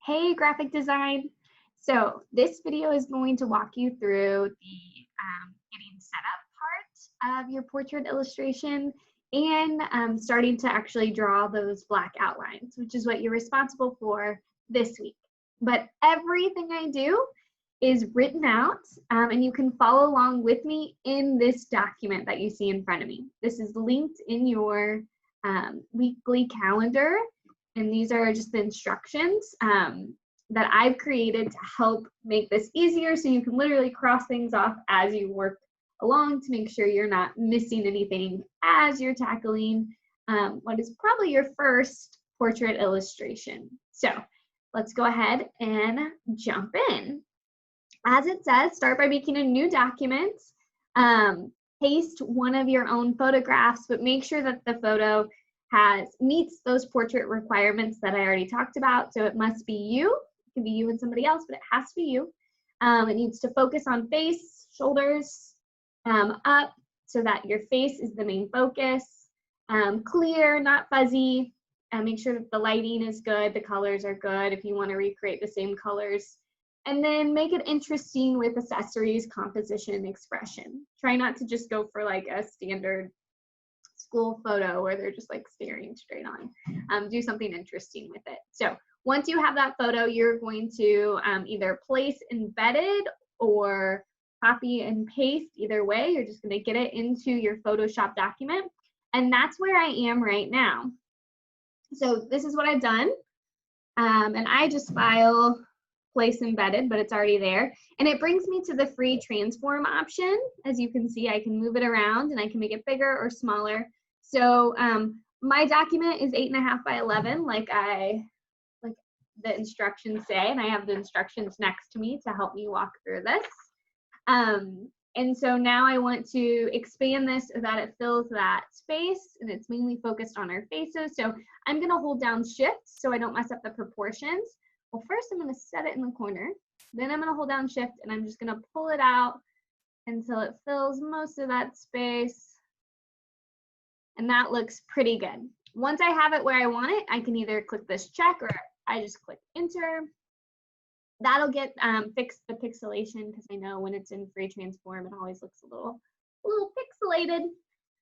Hey, graphic design. So this video is going to walk you through the getting set up part of your portrait illustration and starting to actually draw those black outlines, which is what you're responsible for this week. But everything I do is written out, and you can follow along with me in this document that you see in front of me. This is linked in your weekly calendar. And these are just the instructions that I've created to help make this easier so you can literally cross things off as you work along to make sure you're not missing anything as you're tackling what is probably your first portrait illustration. So let's go ahead and jump in. As it says, start by making a new document. Paste one of your own photographs, but make sure that the photo meets those portrait requirements that I already talked about. So it must be you. It can be you and somebody else, but it has to be you. It needs to focus on face, shoulders, up, so that your face is the main focus. Clear, not fuzzy. Make sure that the lighting is good, the colors are good if you want to recreate the same colors. And then make it interesting with accessories, composition, and expression. Try not to just go for like a standard school photo where they're just like staring straight on. Do something interesting with it. So once you have that photo, you're going to either place embedded or copy and paste. Either way, you're just going to get it into your Photoshop document. And that's where I am right now. So this is what I've done. And I just file place embedded, but it's already there. And it brings me to the free transform option. As you can see, I can move it around and I can make it bigger or smaller. So my document is 8.5 by 11, like the instructions say, and I have the instructions next to me to help me walk through this. And so now I want to expand this so that it fills that space, and it's mainly focused on our faces. So I'm gonna hold down Shift so I don't mess up the proportions. Well, first I'm gonna set it in the corner, then I'm gonna hold down Shift and I'm just gonna pull it out until it fills most of that space. And that looks pretty good. Once I have it where I want it, I can either click this check or I just click enter. That'll get fix the pixelation, because I know when it's in free transform, it always looks a little pixelated.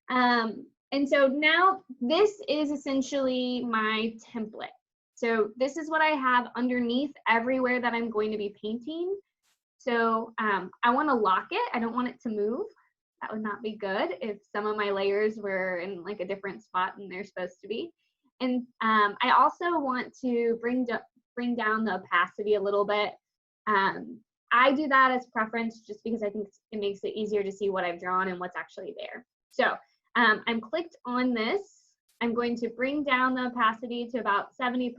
And so now this is essentially my template. So this is what I have underneath everywhere that I'm going to be painting. So I want to lock it. I don't want it to move. That would not be good if some of my layers were in like a different spot than they're supposed to be. And I also want to bring down the opacity a little bit. I do that as preference just because I think it makes it easier to see what I've drawn and what's actually there. So I'm clicked on this. I'm going to bring down the opacity to about 70%.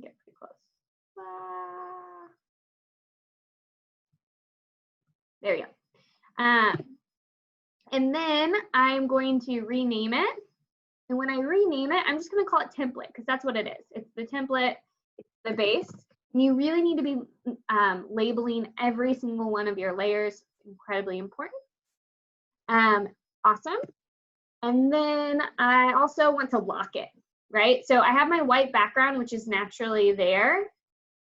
Get pretty close. There we go. And then I'm going to rename it. And when I rename it, I'm just going to call it template, because that's what it is. It's the template, it's the base. And you really need to be labeling every single one of your layers. Incredibly important. Awesome. And then I also want to lock it, right? So I have my white background, which is naturally there.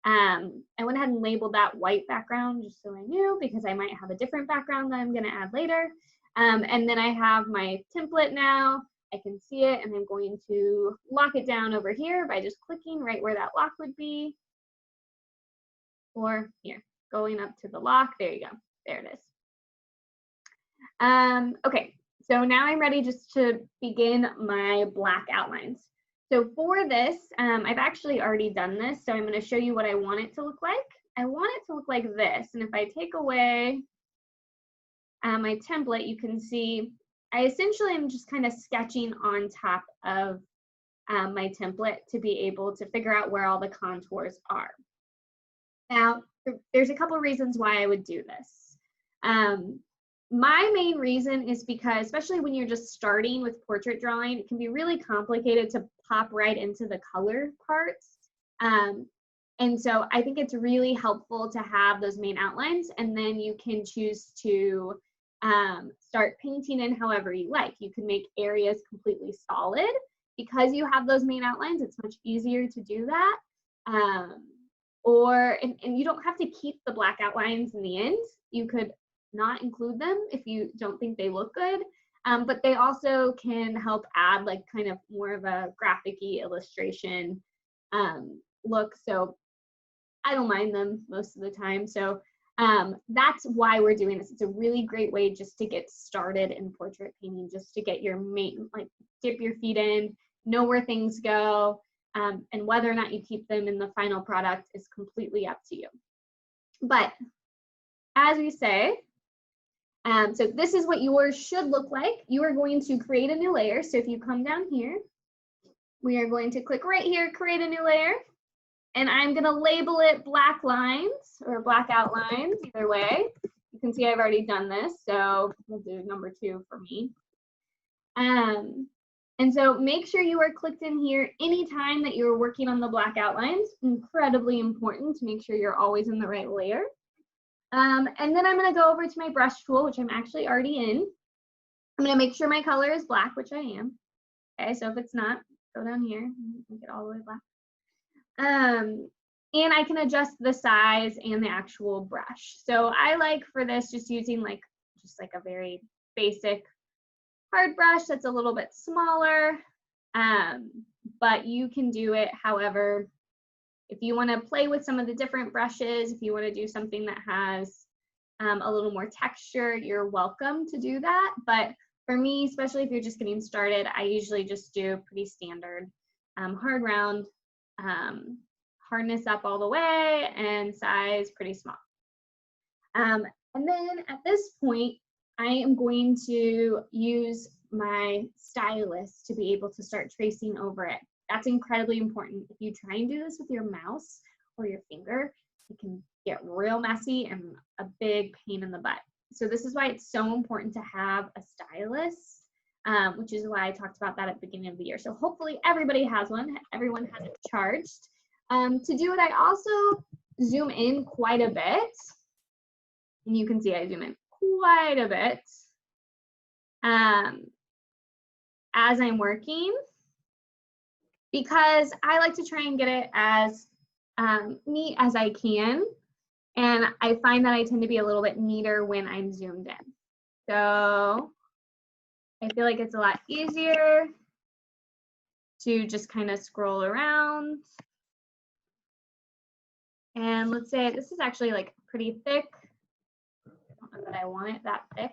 I went ahead and labeled that white background just so I knew, because I might have a different background that I'm going to add later. And then I have my template now. I can see it, and I'm going to lock it down over here by just clicking right where that lock would be. Or here, going up to the lock. There you go. There it is. Okay, so now I'm ready just to begin my black outlines. So for this, I've actually already done this, so I'm going to show you what I want it to look like. I want it to look like this, and if I take away my template, you can see I essentially am just kind of sketching on top of my template to be able to figure out where all the contours are. Now, there's a couple reasons why I would do this. My main reason is because, especially when you're just starting with portrait drawing, it can be really complicated to pop right into the color parts. And so I think it's really helpful to have those main outlines, and then you can choose to start painting in however you like. You can make areas completely solid because you have those main outlines, it's much easier to do that. And you don't have to keep the black outlines in the end. You could not include them if you don't think they look good. But they also can help add like kind of more of a graphic-y illustration look. So I don't mind them most of the time. So that's why we're doing this. It's a really great way just to get started in portrait painting, just to get your main, like dip your feet in, know where things go, and whether or not you keep them in the final product is completely up to you. But as we say, so this is what yours should look like. You are going to create a new layer. So if you come down here, we are going to click right here, create a new layer. And I'm going to label it black lines or black outlines, either way. You can see I've already done this, so we'll do number 2 for me. And so make sure you are clicked in here anytime that you're working on the black outlines. Incredibly important to make sure you're always in the right layer. And then I'm going to go over to my brush tool, which I'm actually already in. I'm going to make sure my color is black, which I am. Okay, so if it's not, go down here and make it all the way black. And I can adjust the size and the actual brush. So I like for this just using just a very basic hard brush that's a little bit smaller, but you can do it however. If you want to play with some of the different brushes, if you want to do something that has a little more texture, you're welcome to do that. But for me, especially if you're just getting started, I usually just do pretty standard hard round, hardness up all the way, and size pretty small. And then at this point, I am going to use my stylus to be able to start tracing over it. That's incredibly important. If you try and do this with your mouse or your finger, it can get real messy and a big pain in the butt. So this is why it's so important to have a stylus, which is why I talked about that at the beginning of the year. So hopefully everybody has one. Everyone has it charged. To do it, I also zoom in quite a bit. And you can see I zoom in quite a bit as I'm working, because I like to try and get it as neat as I can. And I find that I tend to be a little bit neater when I'm zoomed in. So I feel like it's a lot easier to just kind of scroll around. And let's say this is actually like pretty thick. I don't know that I want it that thick.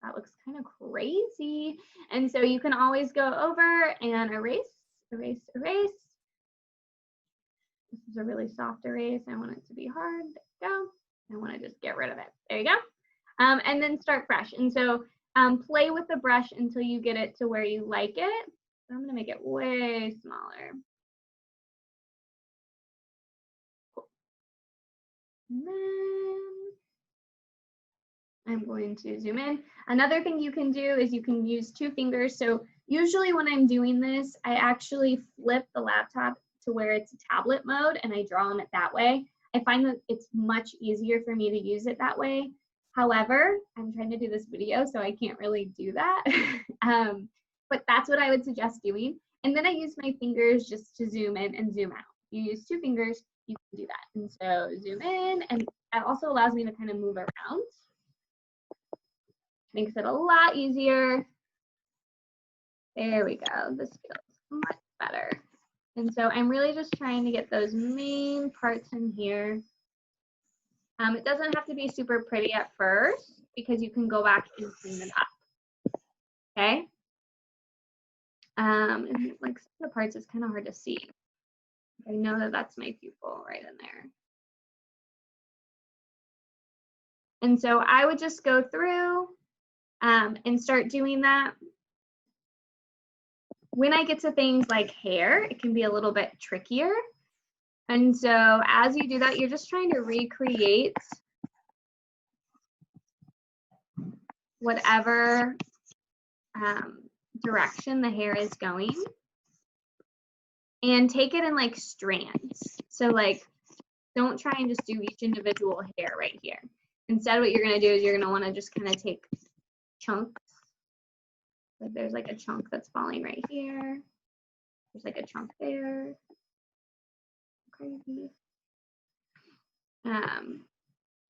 That looks kind of crazy. And so you can always go over and erase, erase, erase. This is a really soft erase. I want it to be hard. There you go. I want to just get rid of it. There you go. And then start fresh. And so play with the brush until you get it to where you like it. So I'm going to make it way smaller. Cool. And then I'm going to zoom in. Another thing you can do is you can use 2 fingers. So usually when I'm doing this, I actually flip the laptop to where it's a tablet mode and I draw on it that way. I find that it's much easier for me to use it that way. However, I'm trying to do this video, so I can't really do that. But that's what I would suggest doing. And then I use my fingers just to zoom in and zoom out. You use 2 fingers, you can do that. And so zoom in, and that also allows me to kind of move around. Makes it a lot easier. There we go. This feels much better. And so I'm really just trying to get those main parts in here. It doesn't have to be super pretty at first because you can go back and clean it up. Okay. And like some of the parts, it's kind of hard to see. I know that that's my pupil right in there. And so I would just go through and start doing that. When I get to things like hair, it can be a little bit trickier. And so as you do that, you're just trying to recreate whatever direction the hair is going and take it in like strands. So like, don't try and just do each individual hair right here. Instead, what you're going to do is you're going to want to just kind of take chunks. Like there's like a chunk that's falling right here. There's like a trunk there. Crazy.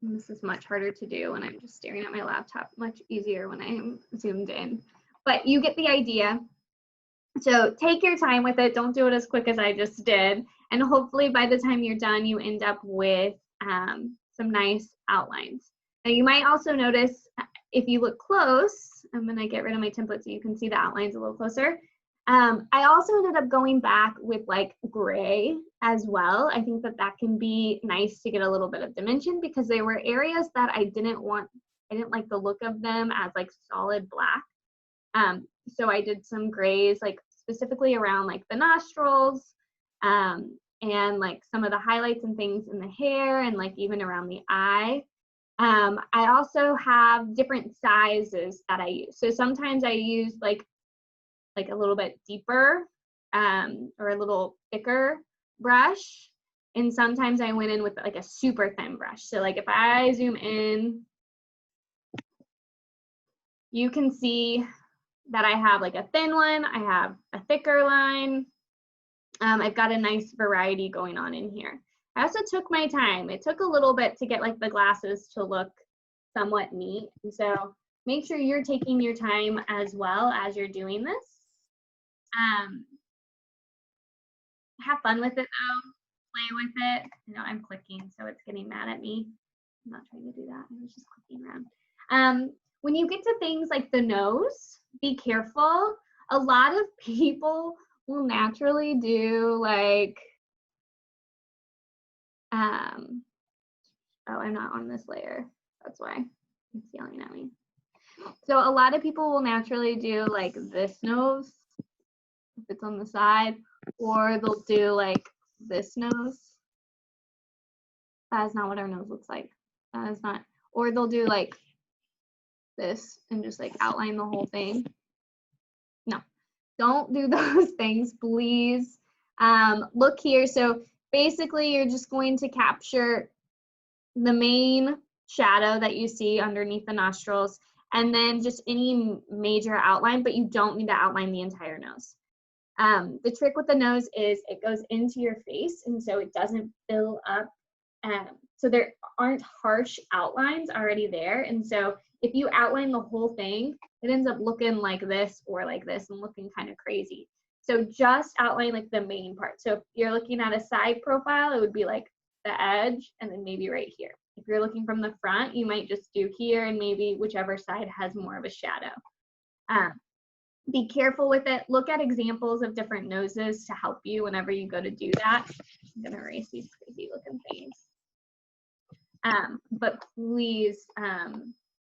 This is much harder to do when I'm just staring at my laptop, much easier when I'm zoomed in. But you get the idea. So take your time with it. Don't do it as quick as I just did. And hopefully by the time you're done, you end up with some nice outlines. Now you might also notice if you look close, I'm gonna get rid of my template so you can see the outlines a little closer. I also ended up going back with like gray as well. I think that that can be nice to get a little bit of dimension because there were areas that I didn't like the look of them as like solid black. So I did some grays, like specifically around like the nostrils, and like some of the highlights and things in the hair and like even around the eye. I also have different sizes that I use. So sometimes I use like a little bit deeper or a little thicker brush. And sometimes I went in with like a super thin brush. So like if I zoom in, you can see that I have like a thin one, I have a thicker line. I've got a nice variety going on in here. I also took my time. It took a little bit to get like the glasses to look somewhat neat. And so make sure you're taking your time as well as you're doing this. Have fun with it though, play with it. You know, I'm clicking, so it's getting mad at me. I'm not trying to do that, I was just clicking around. When you get to things like the nose, be careful. A lot of people will naturally do like, oh, I'm not on this layer. That's why it's yelling at me. So a lot of people will naturally do like this nose, if it's on the side, or they'll do like this nose. That is not what our nose looks like. That is not, or they'll do like this and just like outline the whole thing. No, don't do those things, please. Look here. So basically you're just going to capture the main shadow that you see underneath the nostrils and then just any major outline, but you don't need to outline the entire nose. The trick with the nose is it goes into your face and so it doesn't fill up. So there aren't harsh outlines already there. And so if you outline the whole thing, it ends up looking like this or like this and looking kind of crazy. So just outline like the main part. So if you're looking at a side profile, it would be like the edge and then maybe right here. If you're looking from the front, you might just do here and maybe whichever side has more of a shadow. Be careful with it. Look at examples of different noses to help you whenever you go to do that. I'm gonna erase these crazy looking things. But please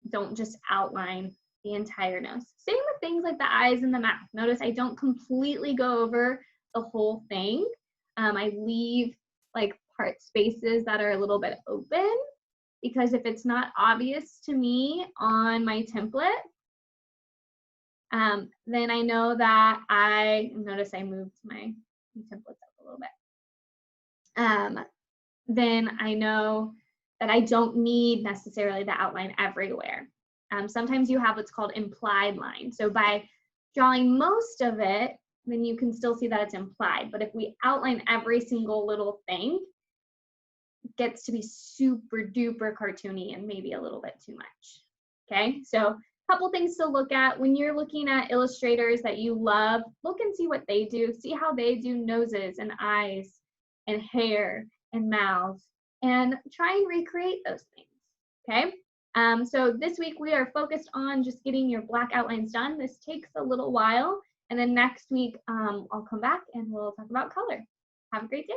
don't just outline the entire nose. Same with things like the eyes and the mouth. Notice I don't completely go over the whole thing. I leave like part spaces that are a little bit open because if it's not obvious to me on my template, then I know that notice I moved my templates up a little bit. Then I know that I don't need necessarily the outline everywhere. Sometimes you have what's called implied line. So by drawing most of it, then you can still see that it's implied. But if we outline every single little thing, it gets to be super duper cartoony and maybe a little bit too much. Okay, so couple things to look at when you're looking at illustrators that you love. Look and see what they do. See how they do noses and eyes and hair and mouths and try and recreate those things. Okay. So this week we are focused on just getting your black outlines done. This takes a little while. And then next week I'll come back and we'll talk about color. Have a great day.